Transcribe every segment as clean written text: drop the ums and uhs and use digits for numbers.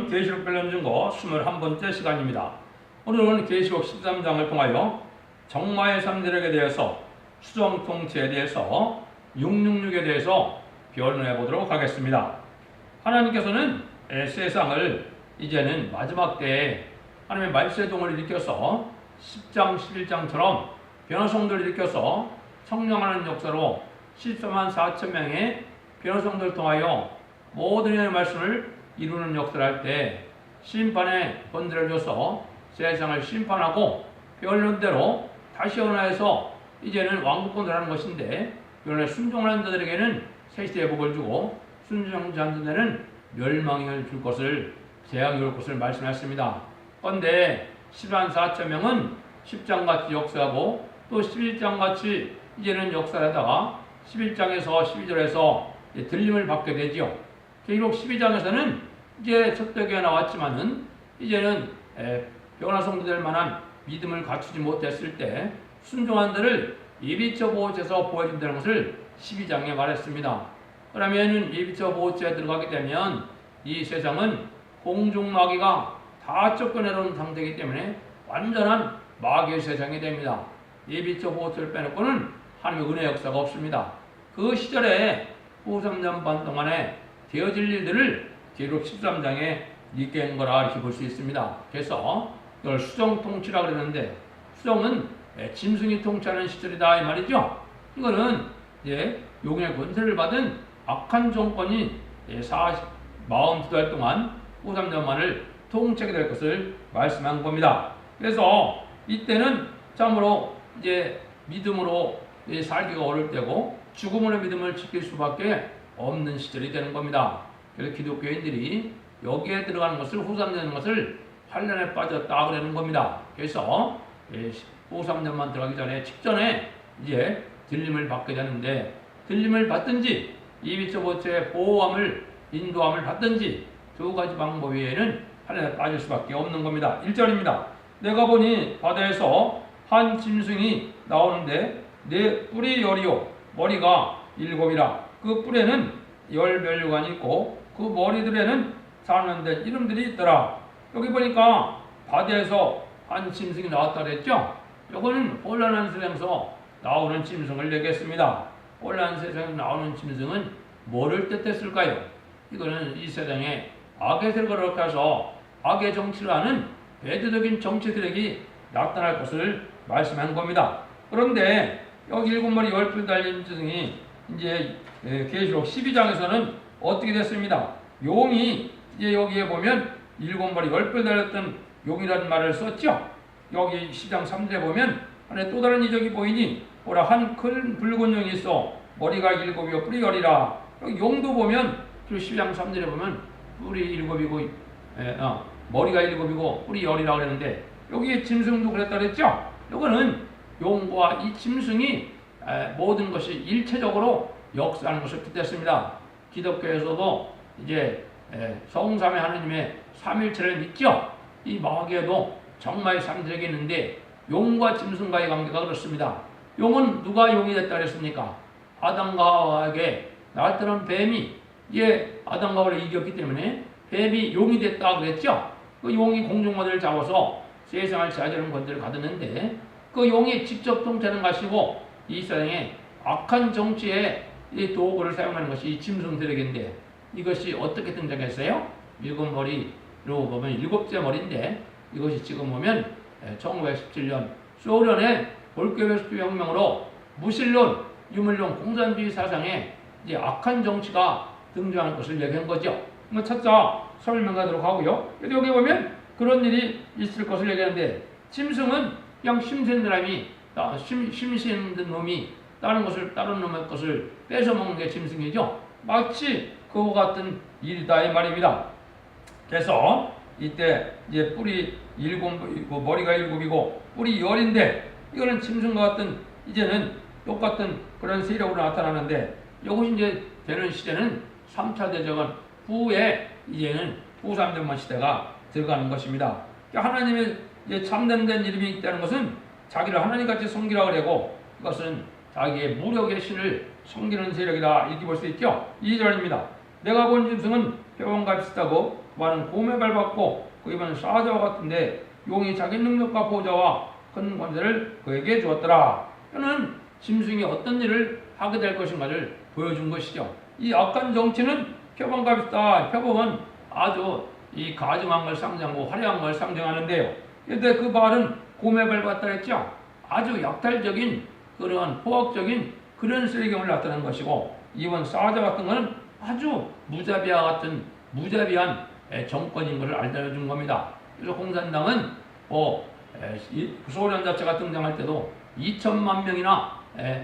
계시록 변론 증거 21번째 시간입니다. 오늘은 계시록 13장을 통하여 정마의 삼대력에 대해서, 수정 통치에 대해서, 666에 대해서 변론해 보도록 하겠습니다. 하나님께서는 세상을 이제는 마지막 때에 하나님의 말세동을 일으켜서 10장, 11장처럼 변호성들을 일으켜서 청량하는 역사로 14만 4천 명의 변호성들을 통하여 모든 의 말씀을 이루는 역사를 할 때 심판의 권세를 줘서 세상을 심판하고 변론대로 다시 언하여서 이제는 왕국권을 하는 것인데, 변론에 순종하는 자들에게는 세시의 복을 주고 순종하지 않는 자들은 멸망을 줄 것을, 재앙이 올 것을 말씀하셨습니다. 그런데 10만 4천 명은 10장같이 역사하고 또 11장같이 이제는 역사를 하다가 11장에서 12절에서 들림을 받게 되지요. 계시록 12장에서는 이제 첫대교에 나왔지만은 이제는 변화 성도될 만한 믿음을 갖추지 못했을 때 순종한 자를 예비처 보호처에서 보호해준다는 것을 12장에 말했습니다. 그러면 예비처 보호처에 들어가게 되면 이 세상은 공중 마귀가 다 쫓겨내놓은 상태이기 때문에 완전한 마귀의 세상이 됩니다. 예비처 보호처를 빼놓고는 하나님의 은혜 역사가 없습니다. 그 시절에 후 3년 반 동안에 되어질 일들을 계시록 13장에 있게 한 거라 이렇게 볼 수 있습니다. 그래서 이걸 수정 통치라 그러는데, 수정은 짐승이 통치하는 시절이다 이 말이죠. 이거는 이제 용의 권세를 받은 악한 정권이 42달 동안 후 3년 만을 통치하게 될 것을 말씀한 겁니다. 그래서 이때는 참으로 이제 믿음으로 살기가 어려울 때고 죽음으로 믿음을 지킬 수밖에 없는 시절이 되는 겁니다. 그래서 기독교인들이 여기에 들어가는 것을 후3년하는 것을 환란에 빠졌다 그러는 겁니다. 그래서 후 3년만 들어가기 전에 직전에 이제 들림을 받게 되는데, 들림을 받든지 예비처 보호처의 보호함을, 인도함을 받든지 두 가지 방법 외에는 환란에 빠질 수밖에 없는 겁니다. 1절입니다. 내가 보니 바다에서 한 짐승이 나오는데 내 뿔이 열이요 머리가 7이라. 그 뿔에는 10멸류관이 있고 그 머리들에는 사는데 이름들이 있더라. 여기 보니까 바다에서 한 짐승이 나왔다 그랬죠. 이거는 혼란한 세상에서 나오는 짐승을 얘기했습니다. 혼란한 세상에서 나오는 짐승은 뭐를 뜻했을까요? 이거는 이 세상에 악의 세력을 얽혀서 악의 정치를 하는 배도적인 정치들에게 나타날 것을 말씀한 겁니다. 그런데 여기 7머리 10뿔 달린 짐승이 이제 계시록 12장에서는 어떻게 됐습니다. 용이 이제 여기에 보면 7머리 10뿔 달렸던 용이라는 말을 썼죠. 여기 10장 3절에 보면 안에 또 다른 이적이 보이니 보라 한 큰 붉은 용이 있어 머리가 7이요 뿔이 10이라. 여기 용도 보면 10장 3절에 보면 뿔이 7이고 머리가 7이고 뿔이 10이라고 그랬는데, 여기에 짐승도 그랬다 그랬죠. 이거는 용과 이 짐승이 모든 것이 일체적으로 역사하는 것을 뜻했습니다. 기독교에서도 이제 성삼위 하나님의 삼일체를 믿죠. 이 마귀에도 정말 삼재력이 있는데 용과 짐승과의 관계가 그렇습니다. 용은 누가 용이 됐다 그랬습니까? 아담과 하와에게 나타난 뱀이 아담과 하와를 이겼기 때문에 뱀이 용이 됐다 그랬죠. 그 용이 공중마들을 잡아서 세상을 지배하려는 권세를 가졌는데, 그 용이 직접 통치하는 것이고 이 세상에 악한 정치에 이 도구를 사용하는 것이 이 짐승들에게인데, 이것이 어떻게 등장했어요? 7머리로 보면 7째 머리인데, 이것이 지금 보면 1917년 소련의 볼셰비스트 혁명으로 무신론, 유물론, 공산주의 사상에 이제 악한 정치가 등장하는 것을 얘기한 거죠. 차차 설명하도록 하고요. 여기 보면 그런 일이 있을 것을 얘기하는데, 짐승은 그냥 심센 사람이, 심신 놈이 다른 놈의 것을 뺏어 먹는 게 짐승이죠. 마치 그와 같은 일이다 이 말입니다. 그래서 이때 이제 뿔이 7이고 머리가 7이고 뿔이 10인데, 이거는 짐승과 같은 이제는 똑같은 그런 세력으로 나타나는데, 이것이 이제 되는 시대는 3차 대전 후에 이제는 후 3년만 시대가 들어가는 것입니다. 하나님의 참된 이름이 있다는 것은 자기를 하나님같이 섬기라고 그러고, 그것은 자기의 무력의 신을 섬기는 세력이다 이렇게 볼 수 있죠. 2절입니다. 내가 본 짐승은 표범과 비슷하고 많은 고맥을 받고 그 이번 사자와 같은데 용이 자기 능력과 보좌와 큰 권세를 그에게 주었더라. 이는 짐승이 어떤 일을 하게 될 것인가를 보여준 것이죠. 이 악한 정치는 표범과 비슷한 표범은 아주 이 가증한 걸 상징하고 화려한 걸 상징하는데요. 그런데 그 말은 고맥을 받다 했죠. 아주 약탈적인 그런 포악적인 그런 세력을 나타낸 것이고 이번 사자 같은 것은 아주 무자비와 같은 무자비한 정권인 것을 알려준 겁니다. 그래서 공산당은 소련 자체가 등장할 때도 2천만 명이나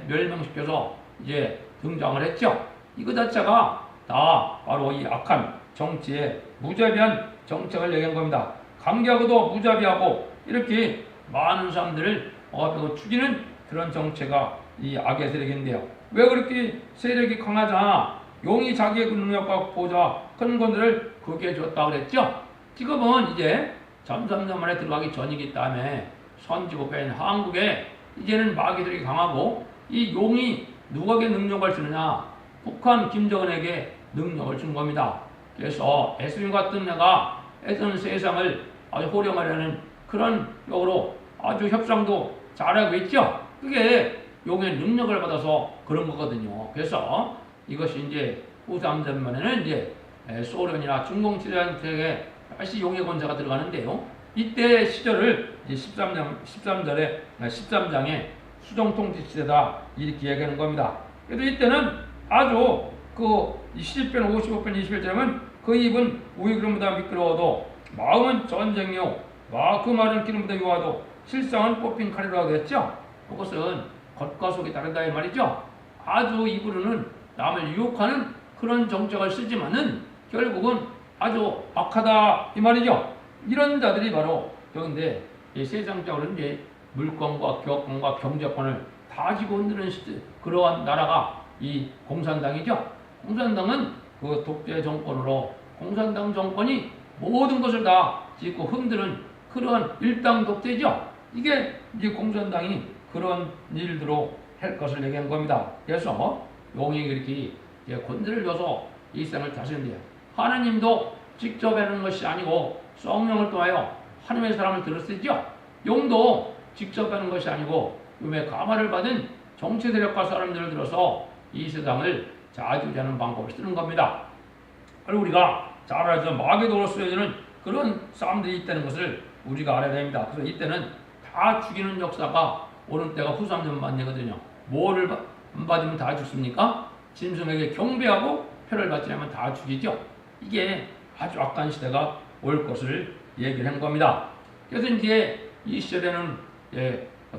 멸망시켜서 이제 등장을 했죠. 이거 자체가 다 바로 이 악한 정치의 무자비한 정책을 얘기한 겁니다. 강제하고도 무자비하고 이렇게 많은 사람들을 죽이는 그런 정체가 이 악의 세력인데요. 왜 그렇게 세력이 강하잖아. 용이 자기의 능력과 보좌 큰 권세를 그에게 줬다고 그랬죠. 지금은 이제 잠잠잠만에 들어가기 전이기 때문에 선지국가인 한국에 이제는 마귀들이 강하고 이 용이 누구에게 능력을 주느냐? 북한 김정은에게 능력을 준 겁니다. 그래서 에스민 같은 애가 애선 세상을 아주 호령하려는 그런 역으로 아주 협상도 잘하고 있죠. 그게 용의 능력을 받아서 그런 거거든요. 그래서 이것이 이제 후 3전만에는 이제 소련이나 중공치료한테 다시 용의 권세가 들어가는데요. 이때 시절을 이제 13장의 수정통치 시대다 이렇게 얘기하는 겁니다. 그래도 이때는 아주 그 10편, 55편, 21절은 그 입은 우유기름보다 미끄러워도 마음은 전쟁이요 그 말은 기름보다 유하도 실상은 뽑힌 칼이라고 했죠. 그것은 겉과 속이 다르다 이 말이죠. 아주 입으로는 남을 유혹하는 그런 정책을 쓰지만은 결국은 아주 악하다 이 말이죠. 이런 자들이 바로 여기인데 세상적으로 이제 물권과 교권과 경제권을 다 쥐고 흔드는 그러한 나라가 이 공산당이죠. 공산당은 그 독재 정권으로 공산당 정권이 모든 것을 다 쥐고 흔드는 그러한 일당 독재죠. 이게 이제 공산당이 그런 일들로 할 것을 얘기한 겁니다. 그래서 용이 그렇게 권세를 줘서 이 세상을 다스린대요. 하나님도 직접 하는 것이 아니고 성령을 통하여 하나님의 사람을 들었으죠. 용도 직접 하는 것이 아니고 용의 감화를 받은 정치 세력과 사람들을 들어서 이 세상을 자주하는 방법을 쓰는 겁니다. 그리고 우리가 잘 알죠. 마귀도로 쓰여지는 그런 사람들이 있다는 것을 우리가 알아야 됩니다. 그래서 이때는 다 죽이는 역사가 오는 때가 후 3년만 되거든요. 뭐를 안 받으면 다 죽습니까? 짐승에게 경배하고 표를 받지 않으면 다 죽이죠. 이게 아주 악한 시대가 올 것을 얘기를 한 겁니다. 그래서 이제 이 시절에는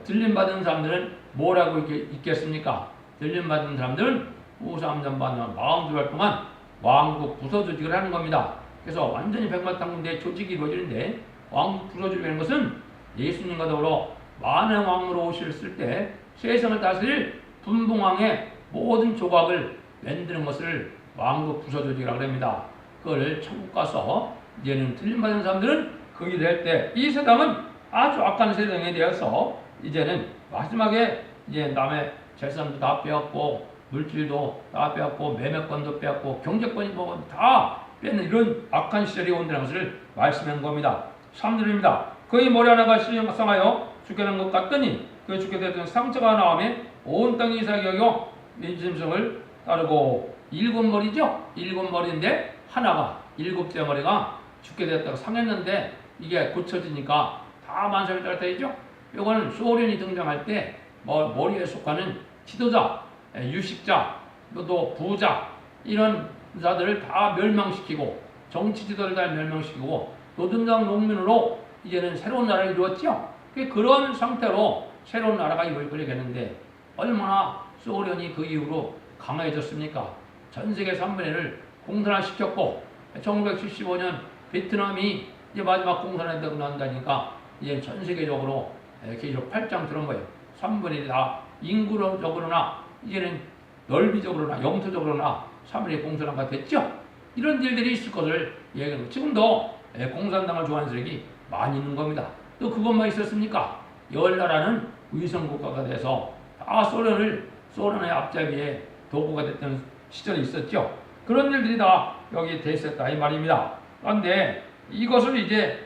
들림받은 사람들은 뭐라고 있겠습니까? 들림받은 사람들은 후 3년 반 42달 동안 왕국 부서 조직을 하는 겁니다. 그래서 완전히 백마탄군대의 조직이 이루어지는데 왕국 부서 조직이라는 것은 예수님과 더불어 만왕 왕으로 오실 때 세상을 다스릴 분봉왕의 모든 조각을 만드는 것을 왕국 부서 조직이라고 합니다. 그걸 천국 가서 이제는 틀림받은 사람들은 그 일을 할 때 이 세상은 아주 악한 세상에 대해서 이제는 마지막에 이제 남의 재산도 다 빼앗고 물질도 다 빼앗고 매매권도 빼앗고 경제권이 뭐 다 뺏는 이런 악한 시절이 온다는 것을 말씀한 겁니다. 3절입니다. 그의 머리 하나가 상하여 죽게 된 것 같더니 그 죽게 됐던 상처가 나오매 온 땅이 이삭이 여겨 민심성을 따르고 일곱 머리인데 하나가 일곱째 머리가 죽게 됐다고 상했는데 이게 고쳐지니까 다 만삭이 따르다이죠. 이거는 소련이 등장할 때 머리에 속하는 지도자, 유식자, 또 부자 이런 자들을 다 멸망시키고 정치 지도를 다 멸망시키고 노동당 농민으로 이제는 새로운 나라를 이루었죠. 그런 상태로 새로운 나라가 이루어지겠는데 얼마나 소련이 그 이후로 강해졌습니까? 전 세계 3분의 1을 공산화시켰고 1975년 베트남이 이제 마지막 공산화되고 난다니까 이제 전 세계적으로 계속 팔짱 들은 거예요. 3분의 1이 다 인구적으로나 이제는 넓이적으로나 영토적으로나 3분의 1 공산화가 됐죠. 이런 일들이 있을 것을 얘기하고 지금도 공산당을 좋아하는 세력이 많이 있는 겁니다. 또 그것만 있었습니까? 열나라는 위성국가가 돼서 다 소련의 앞잡이에 도구가 됐던 시절이 있었죠. 그런 일들이 다 여기 돼 있었다 이 말입니다. 그런데 이것을 이제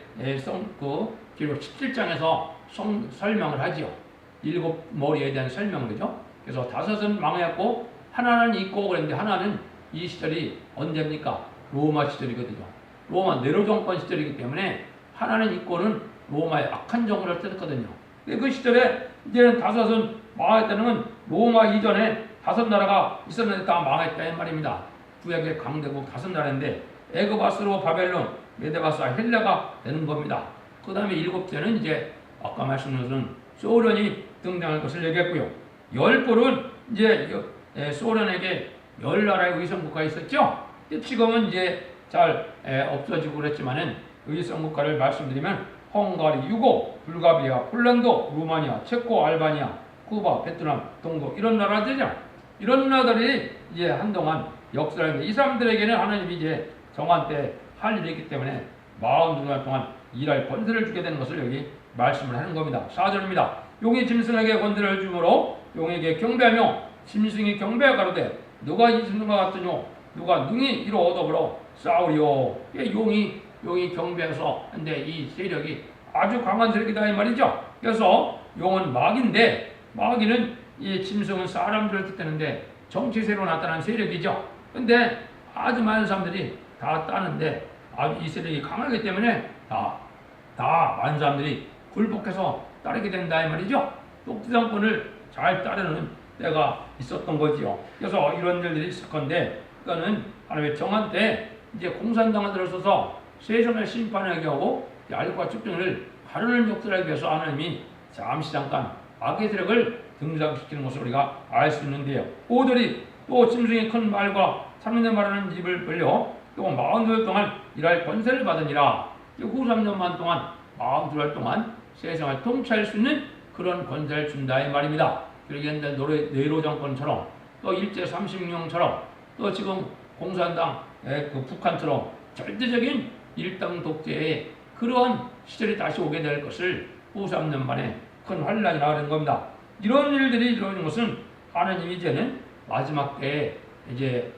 기록 17장에서 설명을 하지요. 일곱 머리에 대한 설명을 그죠? 그래서 다섯은 망했고 하나는 있고 그랬는데 하나는 이 시절이 언제입니까? 로마 시절이거든요. 로마 네로 정권 시절이기 때문에 하나는 있고는 로마의 악한 정권을 뜻했거든요. 그 시절에 이제는 다섯은 망했다는 건 로마 이전에 다섯 나라가 있었는데 다 망했다 이 말입니다. 구약의 강대국 다섯 나라인데 애굽, 아수르, 바벨론, 메데바사, 헬라가 되는 겁니다. 그 다음에 일곱째는 이제 아까 말씀드린 것은 소련이 등장할 것을 얘기했고요. 열 꼴은 이제 소련에게 열 나라의 의성국가 있었죠. 지금은 이제 잘 없어지고 그랬지만은 의성국가를 말씀드리면 헝가리, 유고, 불가비아, 폴란드, 루마니아, 체코, 알바니아, 쿠바, 베트남, 동고 이런 나라들이죠. 이런 나라들이 이제 한동안 역사를 했는데 이 사람들에게는 하나님이 이제 정한 때 할 일이 있기 때문에 42년 동안 일할 권세를 주게 되는 것을 여기 말씀을 하는 겁니다. 4절입니다. 용이 짐승에게 권세를 주므로 용에게 경배하며 짐승이 경배하 가로되 누가 이 짐승과 같으뇨 누가 능히 이로 얻어버려 싸우리요. 용이 경배해서 근데 이 세력이 아주 강한 세력이다 이 말이죠. 그래서 용은 마귀인데 마귀는 이 짐승은 사람들을 뜻하는데 정치세로 나타난 세력이죠. 근데 아주 많은 사람들이 다 따는데 아주 이 세력이 강하기 때문에 다 많은 사람들이 굴복해서 따르게 된다 이 말이죠. 독재정권을 잘 따르는 때가 있었던 거지요. 그래서 이런 일들이 있을 건데 그거는 하나님의 정한 때 이제 공산당을 들어서서 세상을 심판하게 하고 알과 측정을 가르는 역사를 하기 위해서 하나님이 잠깐 악의 세력을 등장시키는 것을 우리가 알 수 있는데요. 5절이 또 짐승이 큰 말과 참는데 말하는 입을 벌려 또 42일 동안 일할 권세를 받으니라. 후 3년만 동안 42일 동안 세상을 통치할 수 있는 그런 권세를 준다 이 말입니다. 그러기 옛날 네로 정권처럼 또 일제 36년처럼 또 지금 공산당 그 북한처럼 절대적인 일당 독재의 그러한 시절이 다시 오게 될 것을 후 3년 만에 큰 환란이 나가는 겁니다. 이런 일들이 이루어진 것은 하나님이 이제는 마지막 때에 이제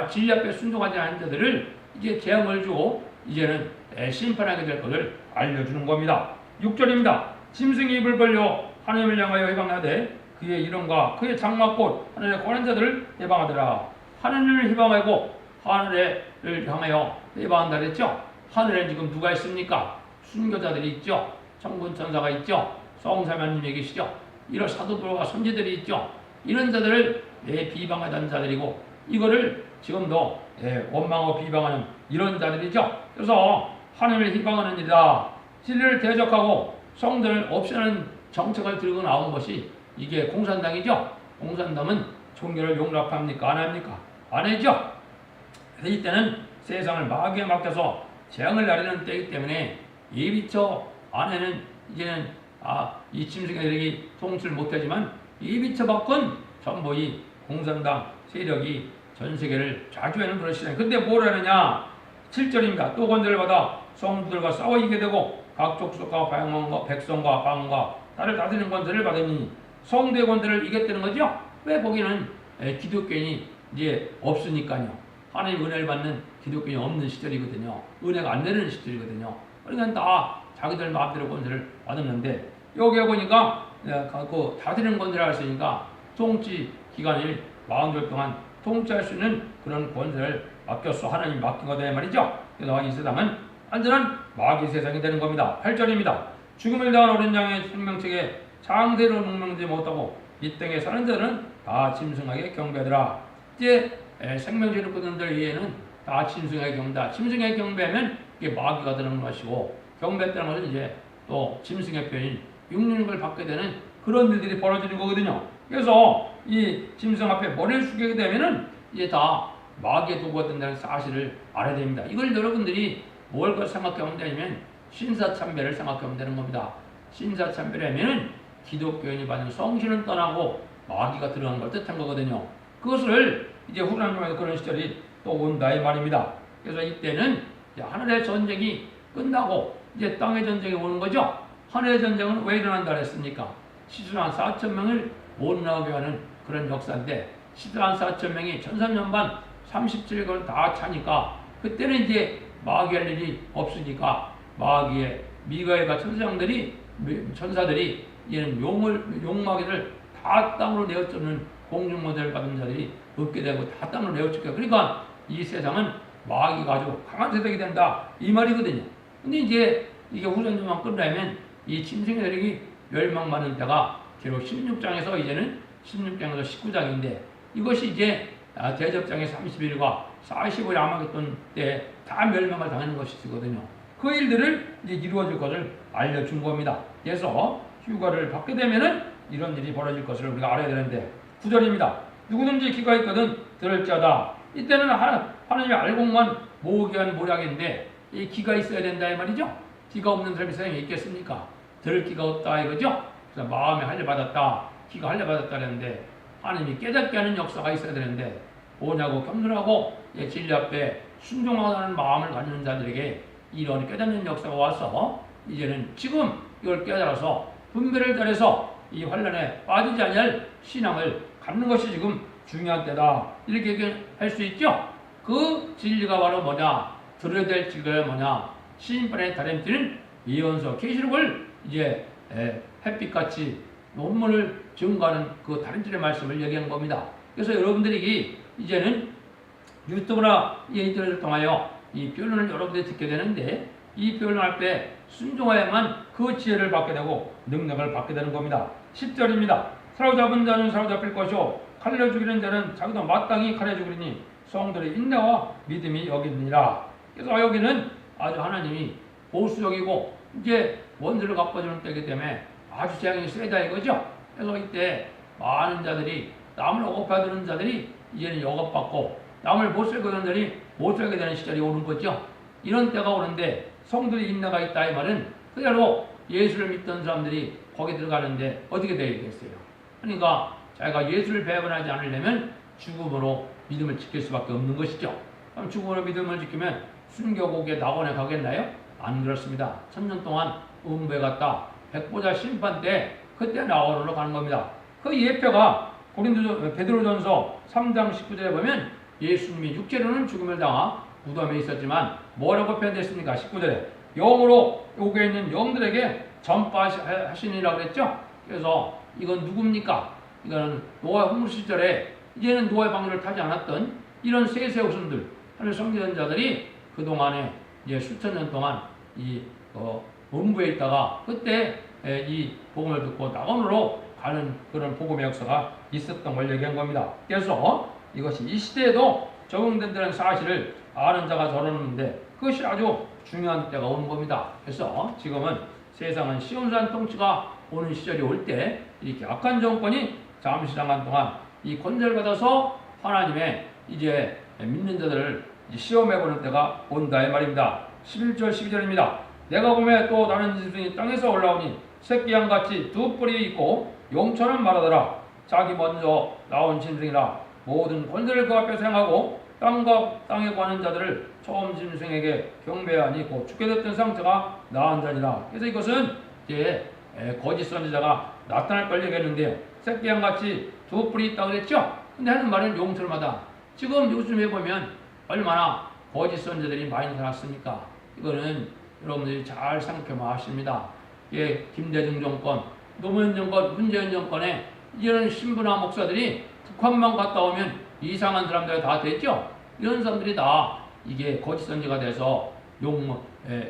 진리 앞에 순종하지 않은 자들을 이제 재앙을 주고 이제는 심판하게 될 것을 알려주는 겁니다. 6절입니다. 짐승이 입을 벌려 하나님을 향하여 해방하되 그의 이름과 그의 장막꽃 하늘의 권한 자들을 해방하더라. 하늘을 해방하고 하늘을 향하여 해방한다 그랬죠. 하늘에 지금 누가 있습니까? 순교자들이 있죠. 천군 천사가 있죠. 성사면님이 계시죠. 이런 사도들과 선지들이 있죠. 이런 자들을 비방하던 자들이고 이거를 지금도 원망하고 비방하는 이런 자들이죠. 그래서 하나님을 희방하는 일이다. 진리를 대적하고 성전을 없애는 정책을 들고 나온 것이 이게 공산당이죠. 공산당은 종교를 용납합니까? 안 합니까? 안 해죠. 그래서 이때는 세상을 마귀에 맡겨서 재앙을 나르는 때이기 때문에 예비처 안에는 이제는 이 짐승들이 통치를 못하지만 예비처 밖은 전부 이 공산당 세력이 전 세계를 좌주하는 그런 시대. 근데 뭘 하느냐? 7절입니다. 또 권세를 받아 성부들과 싸워 이기게 되고 각 족속과 방언과 백성과 방언과 나를 다스리는 권세를 받으니 성도의 권세를 이겼다는 거죠. 왜 거기는 기독교인이 이제 없으니까요. 하나님 은혜를 받는 기독교인이 없는 시절이거든요. 은혜가 안 내리는 시절이거든요. 그러니까 다 자기들 마음대로 권세를 받았는데 여기에 보니까 그 다스리는 권세를 할 수 있으니까 통치 기간을 42일 동안 통치할 수 있는 그런 권세를 맡겼어. 하나님 맡긴 거다 말이죠. 그래서 이 세상은 완전한 마귀 세상이 되는 겁니다. 8절입니다. 죽음을 당한 어린 양의 생명책에 장세로 능명되지 못하고 이 땅에 사는 자들은 다 짐승에게 경배하더라. 이제 생명체를 끊는 들 이해는 다 짐승에게 경배다. 짐승에게 경배하면 이게 마귀가 되는 것이고 경배했다는 것은 이제 또 짐승의 표현인 육륜을 받게 되는 그런 일들이 벌어지는 거거든요. 그래서 이 짐승 앞에 머리를 숙이게 되면은 이제 다 마귀의 도구가 된다는 사실을 알아야 됩니다. 이걸 여러분들이 뭘 생각하면 되냐면 신사참배를 생각하면 되는 겁니다. 신사참배라면은 기독교인이 받는 성신을 떠나고 마귀가 들어간 걸 뜻한 거거든요. 그것을 이제 후라님에서 그런 시절이 또 온다 이 말입니다. 그래서 이때는 이제 하늘의 전쟁이 끝나고 이제 땅의 전쟁이 오는 거죠. 하늘의 전쟁은 왜 일어난다 그랬습니까? 시순한 4,000명을 못 나오게 하는 그런 역사인데 시순한 4,000명이 1300년 반 37개월 다 차니까 그때는 이제 마귀할 일이 없으니까 마귀의 미가엘과 천사들이 이는 용마귀를 다 땅으로 내어쫓는 공중 모델을 받은 자들이 없게 되고 다 땅으로 내어쫓게. 그러니까 이 세상은 마귀가 아주 강한 세상이 된다 이 말이거든요. 근데 이제 이게 후전주만 끝나면 이 짐승의 세력이 멸망받는 때가 비록 16장에서 이제는 16장에서 19장인데 이것이 이제 대접장의 30일과 40일의 아마겟돈 때 다 멸망을 당하는 것이거든요. 그 일들을 이제 이루어질 것을 알려준 겁니다. 그래서 휴가를 받게 되면은 이런 일이 벌어질 것을 우리가 알아야 되는데 9절입니다. 누구든지 귀가 있거든 들을지어다. 이때는 하나님이 알고만 모으기 위한 모략인데 이 귀가 있어야 된다 이 말이죠. 귀가 없는 사람이 세상에 있겠습니까? 들을 귀가 없다 이거죠. 그래서 마음에 할례 받았다, 귀가 할례 받았다 그랬는데 하나님이 깨닫게 하는 역사가 있어야 되는데 뭐냐고 겸손하고 진리 앞에 순종하는 마음을 가지는 자들에게 이런 깨닫는 역사가 와서 이제는 지금 이걸 깨달아서 분별을 잘해서 이 환란에 빠지지 아니할 신앙을 갖는 것이 지금 중요한 때다 이렇게 얘기할 수 있죠. 그 진리가 바로 뭐냐, 들어야 될 진리가 뭐냐, 신인판의 다림질은 예언서 계시록을 이제 햇빛같이 논문을 증거하는 그 다림질의 말씀을 얘기한 겁니다. 그래서 여러분들이 이제는 유튜브나 인터넷을 통하여 이 변론을 여러분들이 듣게 되는데 이 변론할 때 순종하야만 그 지혜를 받게 되고 능력을 받게 되는 겁니다. 10절입니다. 사로잡은 자는 사로잡힐 것이요 칼려 죽이는 자는 자기도 마땅히 칼려 죽으리니 성들의 인내와 믿음이 여기 있느니라. 그래서 여기는 아주 하나님이 보수적이고 이제 원수를 갚아주는 때이기 때문에 아주 재앙이 세다 이거죠. 그래서 이때 많은 자들이 남을 억압하는 자들이 이제는 억압받고 남을 못 살게 되는 자들이 못 살게 되는 시절이 오는 거죠. 이런 때가 오는데 성들의 인내가 있다 이 말은 그대로 예수를 믿던 사람들이 거기 들어가는데 어떻게 되겠어요? 그러니까 자기가 예수를 배반하지 않으려면 죽음으로 믿음을 지킬 수밖에 없는 것이죠. 그럼 죽음으로 믿음을 지키면 순교국의 낙원에 가겠나요? 안 그렇습니다. 1000년 동안 음부에 갔다 백보자 심판 때 그때 낙원으로 가는 겁니다. 그 예표가 베드로전서 3장 19절에 보면 예수님이 육체로는 죽음을 당하 무덤에 있었지만 뭐라고 표현됐습니까? 19절에 영으로 여기에 있는 영들에게 전파하시니라고 그랬죠. 그래서 이건 누굽니까? 이거는 노아 홍수 시절에 이제는 노아의 방주를 타지 않았던 이런 세세 후손들 하늘 성전 자들이 그 동안에 이제 수천 년 동안 이 음부에 있다가 그때 이 복음을 듣고 낙원으로 가는 그런 복음의 역사가 있었던 걸 얘기한 겁니다. 그래서 이것이 이 시대에도 적용된다는 사실을 아는 자가 저러는데 그것이 아주 중요한 때가 오는 겁니다. 그래서 지금은 세상은 시온산 통치가 오는 시절이 올 때 이렇게 악한 정권이 잠시 당한 동안 이 권세를 받아서 하나님의 이제 믿는 자들을 시험해보는 때가 온다 이 말입니다. 11절 12절입니다. 내가 보매 또 다른 짐승이 땅에서 올라오니 새끼 양같이 두 뿔이 있고 용처럼 말하더라. 자기 먼저 나온 짐승이라 모든 권세를 그 앞에서 행하고 땅과 땅에 관한 자들을 처음 짐승에게 경배하니 곧 죽게 됐던 상처가 나은 자니라. 그래서 이것은 이제 거짓 선지자가 나타날 걸 얘기했는데요. 새끼 양같이 두 뿔이 있다고 그랬죠. 근데 하는 말은 용처럼 하다. 지금 요즘에 보면 얼마나 거짓 선지자들이 많이 나타났습니까? 이거는 여러분들이 잘 생각해봐 하십니다. 예, 김대중 정권, 노무현 정권, 문재인 정권에 이런 신부나 목사들이 북한만 갔다 오면 이상한 사람들이 다 됐죠? 이런 사람들이 다 이게 거짓 선지가 돼서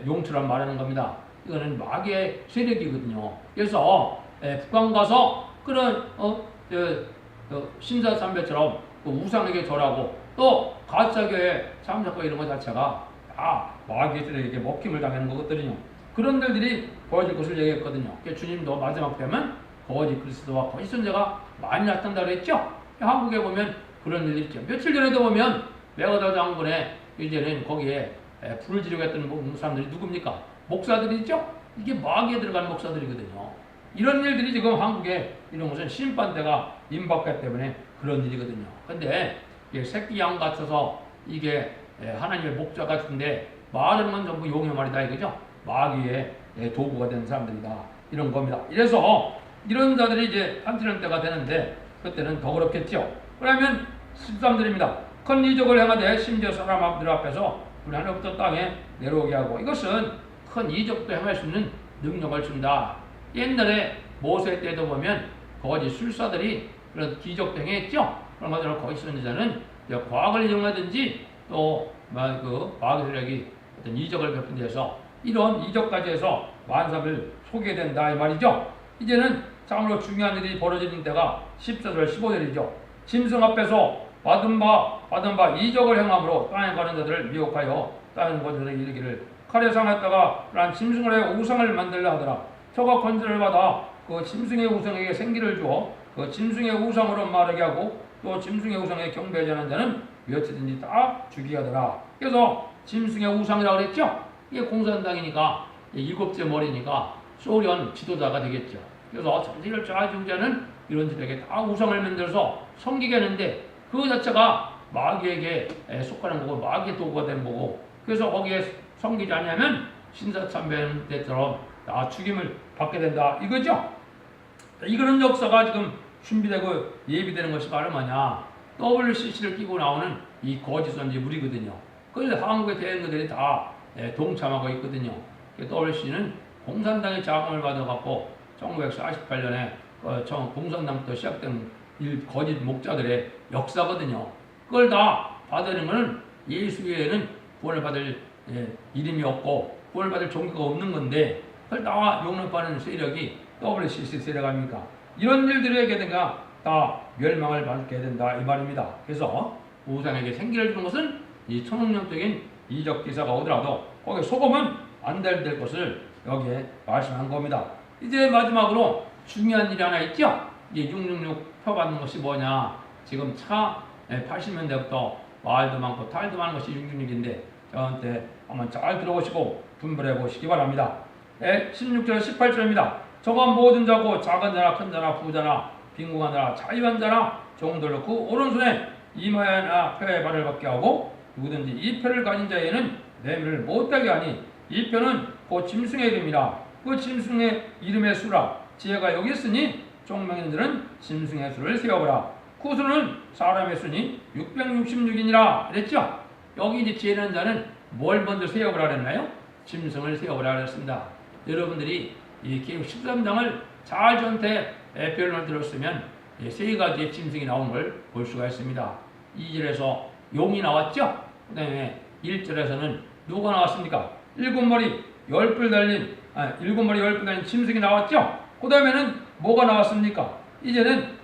용처럼 말하는 겁니다. 이거는 마귀의 세력이거든요. 그래서 북한 가서 그런 신사삼배처럼 그 우상에게 절하고 또 가짜교회 참석하고 이런 것 자체가 다 마귀의 세력에게 먹힘을 당하는 거거든요. 그런 들들이 보여질 것을 얘기했거든요. 주님도 마지막 때면 거짓 그리스도와 거짓 선지자가 많이 나타난다고 했죠. 한국에 보면 그런 일이 있죠. 며칠 전에도 보면 메가더 장군의 이제는 거기에 불을 지르고 했던 사람들이 누굽니까? 목사들이죠? 이게 마귀에 들어간 목사들이거든요. 이런 일들이 지금 한국에 이런 것은 심판대가 임박했기 때문에 그런 일이거든요. 근데 새끼 양 같아서 이게 하나님의 목자 같은데 말하는 건 전부 용의 말이다 이거죠. 마귀의 도구가 된 사람들이다 이런 겁니다. 이래서 이런 자들이 이제 한치는 때가 되는데 그때는 더 그렇겠죠. 그러면 13절입니다. 큰 이적을 행하되 심지어 사람들 앞에서 불 하늘부터 땅에 내려오게 하고 이것은 큰 이적도 행할 수 있는 능력을 준다. 옛날에 모세 때도 보면 거짓 술사들이 그런 기적도 행했죠. 그런 것들을 거짓 선지자는 과학을 이용하든지 또 과학의 세력이 어떤 이적을 베푼 데서 이런 이적까지 해서 만사를 속게 된다 이 말이죠. 이제는 참으로 중요한 일이 벌어지는 때가 14절 15절이죠. 짐승 앞에서 받은 바 이적을 행함으로 땅에 가는 자들을 미혹하여 다른 곳들에 이르기를 칼에 상했다가 란 짐승을 해 우상을 만들려 하더라. 저가 권세를 받아 그 짐승의 우상에게 생기를 주어 그 짐승의 우상으로 마르게 하고 또 짐승의 우상에 경배하지 않는 자는 몇이든지 다 죽이게 하더라. 그래서 짐승의 우상이라고 그랬죠. 이게 공산당이니까 7째 머리니까 소련 지도자가 되겠죠. 그래서 전세계를 좌지우지하는 이런 지들에게 다 우상을 만들어서 섬기게 하는데 그 자체가 마귀에게 속하는 거고 마귀의 도구가 되는 거고 그래서 거기에 섬기지 않으면 신사참배하는 때처럼 다 죽임을 받게 된다 이거죠. 이거는 역사가 지금 준비되고 예비되는 것이 바로 뭐냐 WCC를 끼고 나오는 이 거짓 선지 무리거든요. 그래서 한국의 대행들이 다 동참하고 있거든요. WCC는 공산당의 자금을 받아갖고 1948년에 공산당부터 시작된 거짓 목자들의 역사거든요. 그걸 다 받는 것은 예수 외에는 구원을 받을 이름이 없고 구원을 받을 종교가 없는 건데 그걸 다 용납하는 세력이 WCC 세력 아닙니까? 이런 일들에게 다 멸망을 받게 된다 이 말입니다. 그래서 우상에게 생기를 주는 것은 이 천운령적인 이적 기사가 오더라도 거기에 속으면 안 될 것을 여기에 말씀한 겁니다. 이제 마지막으로 중요한 일이 하나 있죠. 이제 666 펴받는 것이 뭐냐. 지금 80년대부터 말도 많고 탈도 많은 것이 666인데 저한테 한번 잘 들어보시고 분별해 보시기 바랍니다. 16절 18절입니다. 저가 모든 자고 작은 자나 큰 자나 부자나 빈궁한 자나 자유한 자나 종들 놓고 오른손에 이마에나 뼈에 발을 받게 하고 누구든지 이 표를 가진 자에는 내밀을 못하게 하니 이 표는 그 짐승의 이름이라 그 짐승의 이름의 수라 지혜가 여기 있으니 종명인들은 짐승의 수를 세어보라. 그 수는 사람의 수니 666이니라 그랬죠. 여기 이제 지혜는 자는 뭘 먼저 세어보라 그랬나요? 짐승을 세어보라 그랬습니다. 여러분들이 이 계시록 13장을 잘 전체 표현을 들었으면 세 가지의 짐승이 나온 걸 볼 수가 있습니다. 2절에서 용이 나왔죠. 그 다음에 1절에서는 누가 나왔습니까? 7머리 10뿔 달린 7머리 10뿔 달린 짐승이 나왔죠. 그 다음에는 뭐가 나왔습니까? 이제는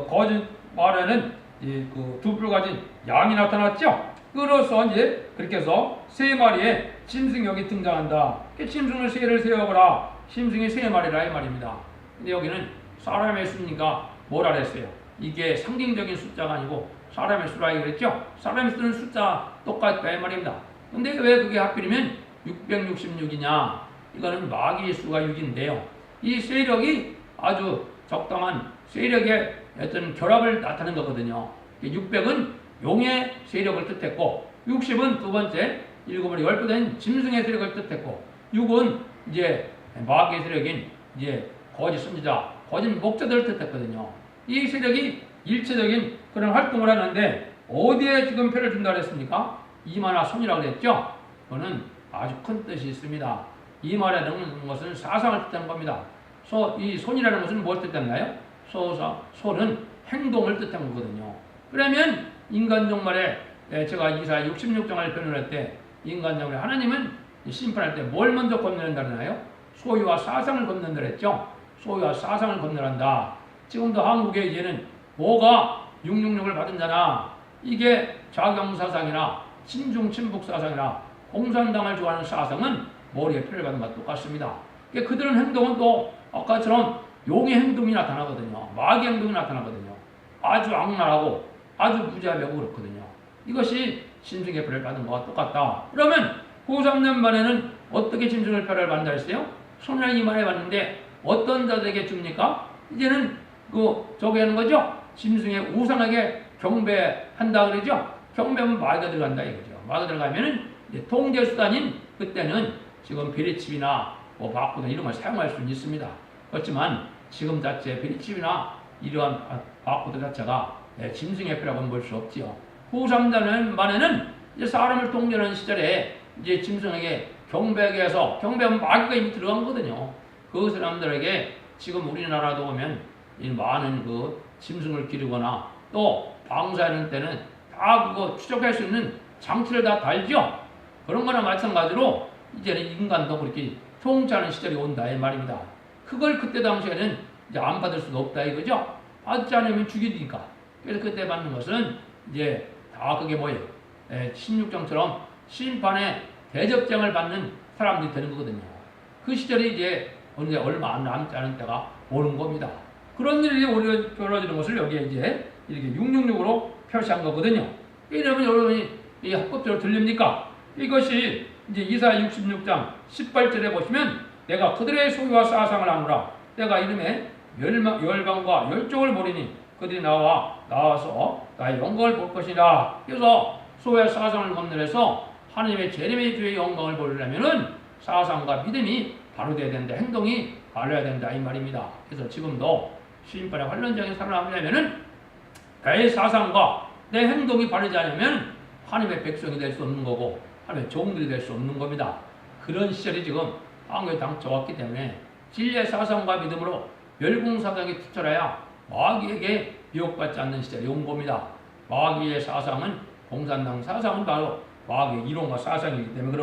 거짓 말에는 그 2뿔 가진 양이 나타났죠. 그로서 이제 그렇게 해서 3마리의 짐승이 여기 등장한다. 짐승을 세를 세어보라. 짐승이 3마리라 이 말입니다. 근데 여기는 사람의 수니까 뭐라 그랬어요? 이게 상징적인 숫자가 아니고 사람의 수라 그랬죠? 사람의 수는 숫자 똑같다 이 말입니다. 근데 왜 그게 하필이면 666이냐? 이거는 마귀의 수가 6인데요. 이 세력이 아주 적당한 세력의 어떤 결합을 나타낸 거거든요. 600은 용의 세력을 뜻했고 60은 두 번째 7머리 10뿔 된 짐승의 세력을 뜻했고 6은 이제 마귀의 세력인 이제 거짓 선지자, 거짓 목자들을 뜻했거든요. 이 세력이 일체적인 그런 활동을 하는데 어디에 지금 표를 준다 그랬습니까? 이마나 손이라고 그랬죠? 그거는 아주 큰 뜻이 있습니다. 이마라는 것은 사상을 뜻하는 겁니다. 이 손이라는 것은 뭘 뜻했나요? 손은 행동을 뜻한 거거든요. 그러면 인간종말에 제가 이사야 66장을 변호할 때 인간종말에 하나님은 심판할 때 뭘 먼저 건너는다나요? 소유와 사상을 건넌다 그랬죠? 소유와 사상을 건너란다. 지금도 한국에 이제는 뭐가 666을 받은 자나 이게 좌경사상이나 친중친북사상이나 공산당을 좋아하는 사상은 머리에 표를 받은 것과 똑같습니다. 그들은 행동은 또 아까처럼 용의 행동이 나타나거든요. 마귀의 행동이 나타나거든요. 아주 악랄하고 아주 무지하고 그렇거든요. 이것이 짐승의 표를 받은 것과 똑같다. 그러면 그 3년 만에는 어떻게 짐승의 표를 받는다 했어요? 손이나 이마에 받는데 어떤 자들에게 줍니까? 이제는 저기 하는 거죠? 짐승의 우상에게 경배한다 그러죠? 경배하면 마귀가 들어간다 이거죠. 마귀가 들어가면은 통제수단인 그때는 지금 베리칩이나 바코드 이런 걸 사용할 수는 있습니다. 그렇지만 지금 자체 베리칩이나 이러한 바코드 자체가 짐승의 표라고는 볼 수 없지요. 후 3년 만에는 이제 사람을 통제하는 시절에 이제 짐승에게 경배해서 경배하면 마귀가 이미 들어간 거거든요. 그 사람들에게 지금 우리나라도 보면 이 많은 그 짐승을 기르거나 또 방사하는 때는 다 그거 추적할 수 있는 장치를 다 달죠. 그런 거나 마찬가지로 이제는 인간도 그렇게 통제하는 시절이 온다 이 말입니다. 그걸 그때 당시에는 이제 안 받을 수도 없다 이거죠. 받지 않으면 죽이니까. 그래서 그때 받는 것은 이제 다 그게 뭐예요? 16장처럼 심판의 대접장을 받는 사람들이 되는 거거든요. 그 시절이 이제 얼마 안 남지 않은 때가 오는 겁니다. 그런 일이 벌어지는 것을 여기에 이제 이렇게 666으로 표시한 거거든요. 이러면 여러분이 이 합법적으로 들립니까? 이것이 이제 이사야 66장 18절에 보시면 내가 그들의 소유와 사상을 하노라. 내가 이름에 열방과 열족을 보리니 그들이 나와서 나의 영광을 볼 것이라. 그래서 소유와 사상을 건너해서 하나님의 재림의 주의 영광을 보려면은 사상과 믿음이 바로 돼야 된다. 행동이 바로야 된다 이 말입니다. 그래서 지금도 시인판의 환란장에 살아남으려면은 나의 사상과 내 행동이 바르지 않으면 하나님의 백성이 될 수 없는 거고 하나님의 종들이 될 수 없는 겁니다. 그런 시절이 지금 한국에 당쳐왔기 때문에 진리의 사상과 믿음으로 멸궁사상에 투철해야 마귀에게 미혹받지 않는 시절이 온 겁니다. 마귀의 사상은 공산당 사상은 바로 마귀의 이론과 사상이기 때문에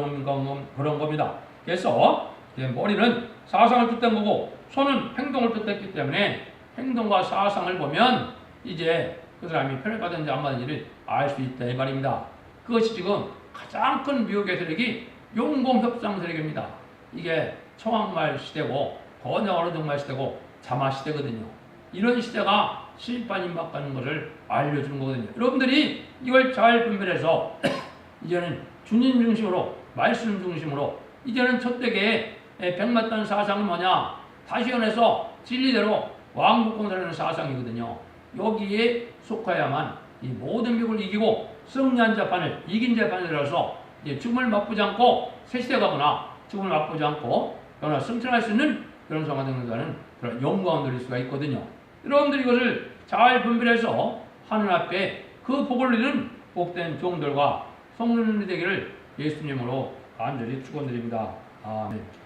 그런 겁니다. 그래서 머리는 사상을 뜻한 거고 손은 행동을 뜻했기 때문에 행동과 사상을 보면 이제 그 사람이 편을 받은지 안 받은지를 알 수 있다 이 말입니다. 그것이 지금 가장 큰 미혹의 세력이 용공협상 세력입니다. 이게 청왕말 시대고 번영어로 정말 시대고 자마 시대거든요. 이런 시대가 심판 임박하는 것을 알려주는 거거든요. 여러분들이 이걸 잘 분별해서 이제는 주님 중심으로 말씀 중심으로 이제는 첫대계의 백마탄 사상은 뭐냐? 다시 연해서 진리대로 왕국공사라는 사상이거든요. 여기에 속하야만 이 모든 미국을 이기고 승리한 재판을 이긴 재판이라서 죽음을 맛보지 않고 새 시대 가거나 죽음을 맛보지 않고 그러나 승천할 수 있는 그런 성화등자는 그런 영광을 누릴 수가 있거든요. 여러분들이 이것을 잘 분별해서 하늘 앞에 그 복을 누리는 복된 종들과 성도님이 되기를 예수님으로 간절히 축원드립니다. 아멘.